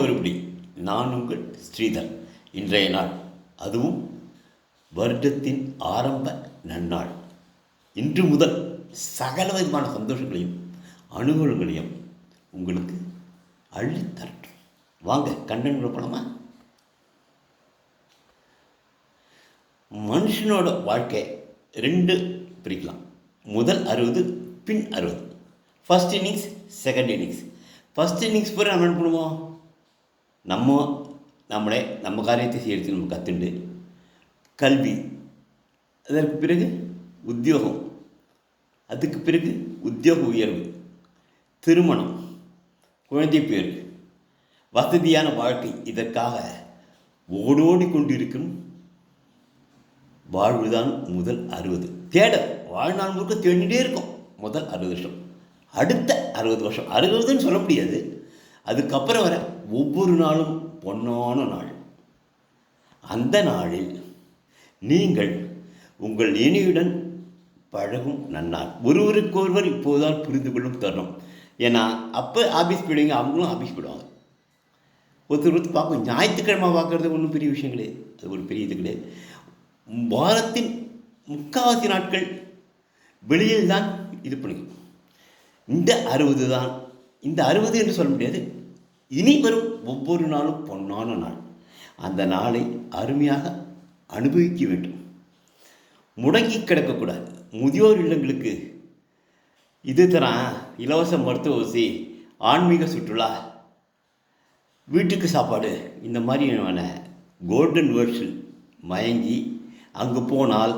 ஒருபடி. நான் உங்கள் ஸ்ரீதர். இன்றைய நாள், அதுவும் வருடத்தின் ஆரம்ப நன்னாள். இன்று முதல் சகல விதமான சந்தோஷங்களையும் அனுகூலங்களையும் உங்களுக்கு அள்ளித்தரட்டும். வாங்க கண்டென்ட் போனோமா. மனுஷனோட வாழ்க்கை 2 பிரிக்கலாம். முதல் 60, பின் 60. First innings, second innings. First innings பூரா நம்ம என்ன பண்ணுவோம்? நம்ம காரியத்தை செய்யறதுக்கு நம்ம கற்றுண்டு கல்வி, அதற்கு பிறகு உத்தியோகம், அதுக்கு பிறகு உத்தியோக உயர்வு, திருமணம், குழந்தை பேர், வசதியான வாழ்க்கை, இதற்காக ஓடோடி கொண்டிருக்கும் வாழ்வுதான் முதல் 60. தேடல் வாழ்நாள் முழுக்க தேடிகிட்டே இருக்கும். முதல் 60 வருஷம், அடுத்த 60 வருஷம். 60ன்னு சொல்ல முடியாது. அதுக்கப்புறம் வர ஒவ்வொரு நாளும் பொன்னான நாள். அந்த நாளில் நீங்கள் உங்கள் இனியுடன் பழகும் நன்னாள். ஒருவருக்கொருவர் இப்போதுதான் புரிந்து கொள்ளும் தருணம். ஏன்னா அப்போ ஆஃபீஸ் போயிடுவீங்க, அவங்களும் ஆஃபீஸ் போயிடுவாங்க. ஒருத்தர் பார்ப்போம். ஞாயிற்றுக்கிழமை பார்க்குறது ஒன்றும் பெரிய விஷயம் கிடையாது. அது ஒரு பெரிய இது கிடையாது. வாரத்தின் 3/4 நாட்கள் வெளியில் தான் இது பண்ணிக்கும். இந்த 60 தான். இந்த 60 என்று சொல்ல முடியாது. இனி வரும் ஒவ்வொரு நாளும் பொன்னான நாள். அந்த நாளை அருமையாக அனுபவிக்க வேண்டும். முடங்கி கிடக்கக்கூடாது. முதியோர் இல்லங்களுக்கு இது தரான், இலவச மருத்துவ ஊசி, ஆன்மீக சுற்றுலா, வீட்டுக்கு சாப்பாடு, இந்த மாதிரியான கோல்டன் வேர்ட்ஸில் மயங்கி அங்கு போனால்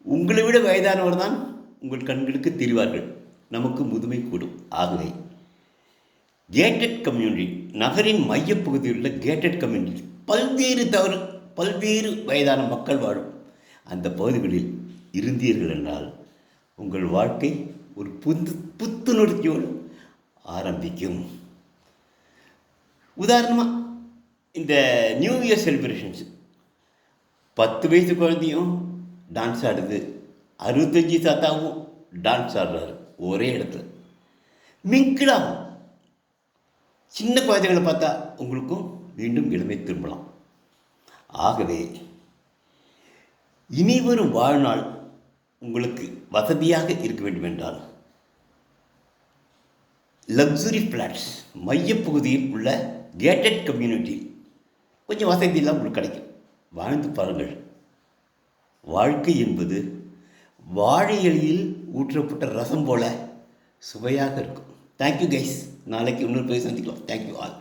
உங்களை விட வயதானவர் தான் உங்கள் கண்களுக்கு தெரிவார்கள். நமக்கு முதுமை கூடும். ஆகவே கேட்டட் கம்யூனிட்டி, நகரின் மையப்பகுதியில் உள்ள கேட்டட் கம்யூனிட்டி, பல்வேறு வயதான மக்கள் வாழும் அந்த பகுதிகளில் இருந்தீர்கள் என்றால் உங்கள் வாழ்க்கை ஒரு புத்துணர்ச்சியோடு ஆரம்பிக்கும். உதாரணமாக இந்த நியூ இயர் செலிப்ரேஷன்ஸ், 10 வயசு குழந்தையும் டான்ஸ் ஆடுது, 65 தாத்தாவும் டான்ஸ் ஆடுறாரு ஒரே இடத்துல. மிங்கிளாகும். சின்ன குழந்தைகளை பார்த்தா உங்களுக்கும் மீண்டும் இளமை திரும்பலாம். ஆகவே இனி வரும் வாழ்நாள் உங்களுக்கு வசதியாக இருக்க வேண்டும் என்றால் லக்ஸுரி ஃப்ளாட்ஸ் மையப்பகுதியில் உள்ள கேட்டட் கம்யூனிட்டி கொஞ்சம் வசதியெல்லாம் உங்களுக்கு கிடைக்கும். வாழ்ந்து பாருங்கள். வாழ்க்கை என்பது வாழை இலையில் ஊற்றப்பட்ட ரசம் போல சுவையாக இருக்கும். Thank you guys. நாளைக்கு இன்னொரு பேர் சந்திக்கலாம். Thank you all.